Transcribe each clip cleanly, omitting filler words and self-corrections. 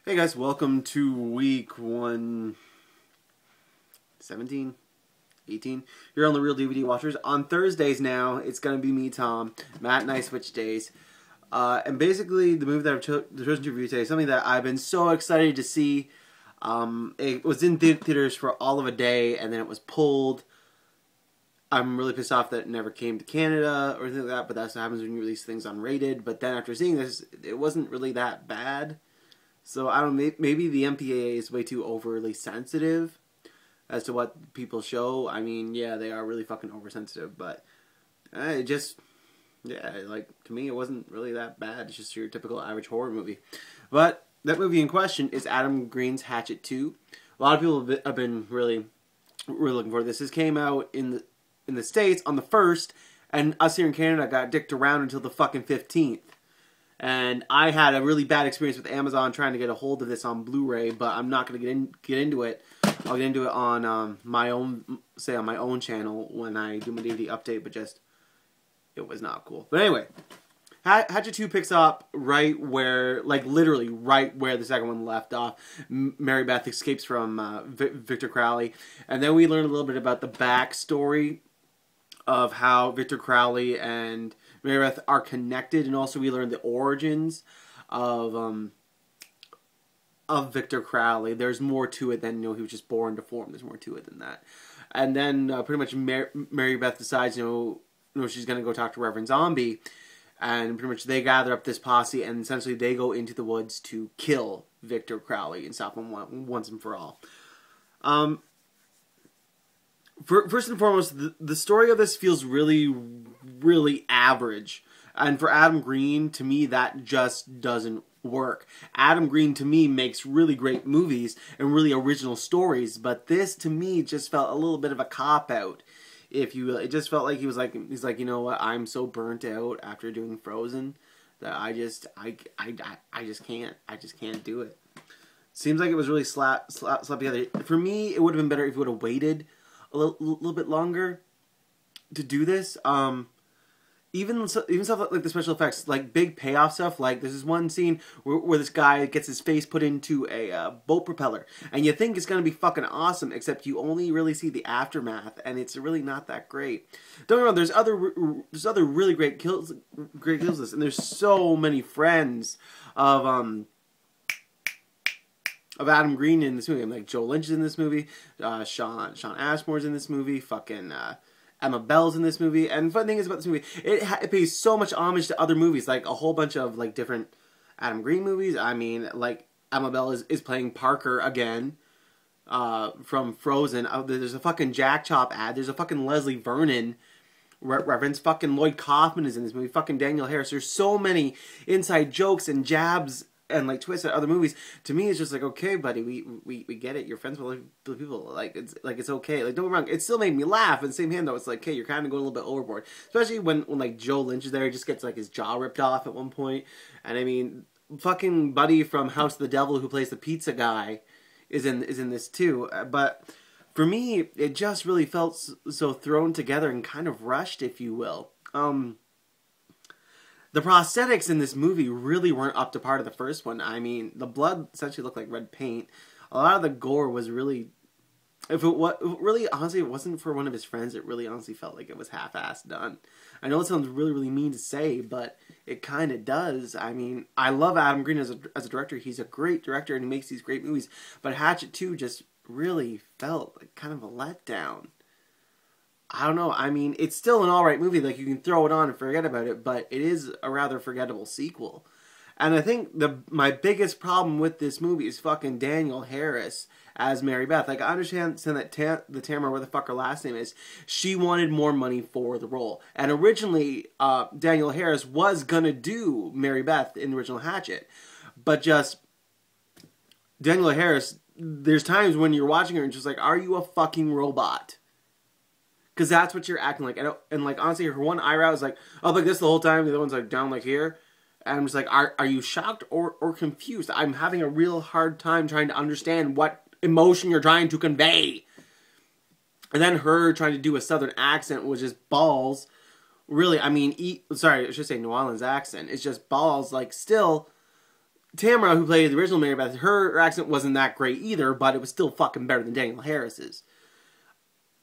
Hey guys, welcome to week 117, 18. You're on the Real DVD Watchers. On Thursdays now, it's going to be me, Tom. Matt and I switch days. And basically, the movie that I've chosen to review today is something that I've been so excited to see. It was in theaters for all of a day, and then it was pulled. I'm really pissed off that it never came to Canada or anything like that, but that's what happens when you release things unrated. But then after seeing this, it wasn't really that bad. So, I don't know, maybe the MPAA is way too overly sensitive as to what people show. I mean, yeah, they are really fucking oversensitive, but it just, yeah, like, to me, it wasn't really that bad. It's just your typical average horror movie. But that movie in question is Adam Green's Hatchet 2. A lot of people have been really looking for this. This came out in the States on the 1st, and us here in Canada got dicked around until the fucking 15th. And I had a really bad experience with Amazon trying to get a hold of this on Blu-ray, but I'm not going to get into it. I'll get into it on my own channel when I do my DVD update, but just, it was not cool. But anyway, Hatchet 2 picks up right where, like literally right where the second one left off. Mary Beth escapes from Victor Crowley, and then we learn a little bit about the backstory of how Victor Crowley and Mary Beth are connected, and also we learn the origins of Victor Crowley. There's more to it than, he was just born deformed. There's more to it than that. And then pretty much Mary Beth decides, she's going to go talk to Reverend Zombie, and pretty much they gather up this posse, and essentially they go into the woods to kill Victor Crowley and stop him once and for all. First and foremost, the story of this feels really, really average. And for Adam Green, to me, that just doesn't work. Adam Green, to me, makes really great movies and really original stories. But this, to me, just felt a little bit of a cop-out, if you will. It just felt like he's like, you know what, I'm so burnt out after doing Frozen that I just can't do it. Seems like it was really slapped together. For me, it would have been better if he would have waited a little bit longer to do this. Even stuff like the special effects, like big payoff stuff. Like there's this one scene where this guy gets his face put into a boat propeller, and you think it's gonna be fucking awesome, except you only really see the aftermath, and it's really not that great. Don't get me wrong. There's other really great kills in this, and there's so many friends of Adam Green in this movie. Like Joe Lynch is in this movie, Sean Ashmore's in this movie, fucking Emma Bell's in this movie. And the fun thing is about this movie, it pays so much homage to other movies, like a whole bunch of like different Adam Green movies. I mean, like Emma Bell is playing Parker again from Frozen. There's a fucking Jack Chop ad. There's a fucking Leslie Vernon reference. Fucking Lloyd Kaufman is in this movie. Fucking Daniel Harris. There's so many inside jokes and jabs and like twists at other movies. To me, it's just like, okay, buddy, we get it. You're friends with other people. Like it's okay. Like, don't get me wrong, it still made me laugh. In the same hand, though, it's like, okay, you're kind of going a little bit overboard. Especially when like Joe Lynch is there, he just gets like his jaw ripped off at one point. And I mean, fucking Buddy from House of the Devil, who plays the pizza guy, is in this too. But for me, it just really felt so thrown together and kind of rushed, if you will. The prosthetics in this movie really weren't up to par of the first one. I mean, the blood essentially looked like red paint. A lot of the gore was really, honestly, it wasn't for one of his friends. It really honestly felt like it was half-assed done. I know it sounds really, really mean to say, but it kind of does. I mean, I love Adam Green as a director. He's a great director and he makes these great movies. But Hatchet 2 just really felt like kind of a letdown. I don't know. I mean, it's still an alright movie. Like, you can throw it on and forget about it, but it is a rather forgettable sequel. And I think my biggest problem with this movie is fucking Daniel Harris as Mary Beth. Like, I understand that the Tamara, where the fuck her last name is, she wanted more money for the role. And originally, Daniel Harris was gonna do Mary Beth in the original Hatchet. But just, Daniel Harris, there's times when you're watching her and just like, are you a fucking robot? Because that's what you're acting like. And like, honestly, her one eyebrow is like, up like this the whole time. The other one's like down like here. And I'm just like, are you shocked or confused? I'm having a real hard time trying to understand what emotion you're trying to convey. And then her trying to do a southern accent was just balls. Really, I mean, sorry, I should say New Orleans accent. It's just balls. Like, still, Tamara, who played the original Mary Beth, her accent wasn't that great either, but it was still fucking better than Danielle Harris's.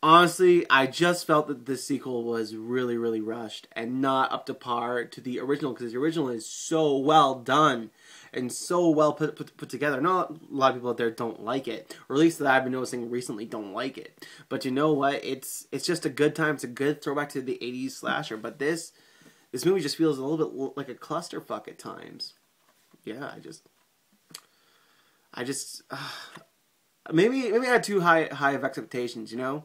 Honestly, I just felt that this sequel was really, really rushed and not up to par to the original, because the original is so well done and so well put together. Not a lot of people out there don't like it, or at least that I've been noticing recently don't like it. But you know what? It's just a good time. It's a good throwback to the 80s slasher. But this movie just feels a little bit like a clusterfuck at times. Yeah, I just maybe I had too high of expectations, you know?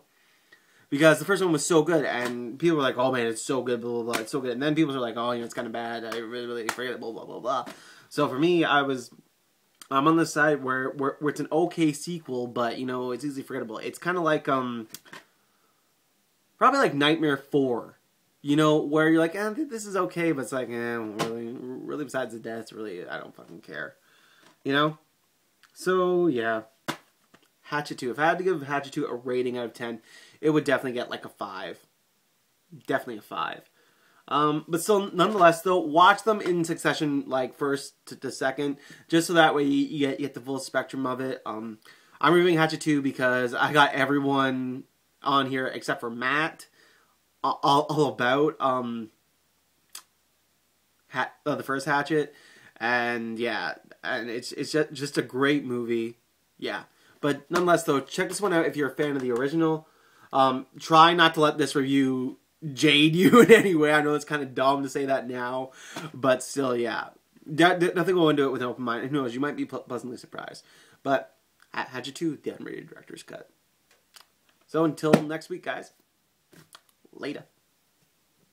Because the first one was so good, and people were like, "Oh man, it's so good, blah blah blah, it's so good." And then people were like, "Oh, you know, it's kind of bad. I really forget it, blah blah blah blah." So for me, I'm on the side where it's an okay sequel, but you know, it's easily forgettable. It's kind of like probably like Nightmare 4, you know, where you're like, this is okay, but it's like, really besides the deaths, really, I don't fucking care, you know. So yeah. Hatchet 2. If I had to give Hatchet 2 a rating out of 10, it would definitely get like a 5. Definitely a 5. But still, nonetheless, though, watch them in succession, like first to second, just so that way you get the full spectrum of it. I'm reviewing Hatchet 2 because I got everyone on here except for Matt all about the first Hatchet, and yeah, and it's just a great movie. Yeah. But nonetheless, though, check this one out if you're a fan of the original. Try not to let this review jade you in any way. I know it's kind of dumb to say that now, but still, yeah. Nothing will into it with an open mind. Who knows? You might be pleasantly surprised. But Hatchet 2, the unrated director's cut. So until next week, guys. Later.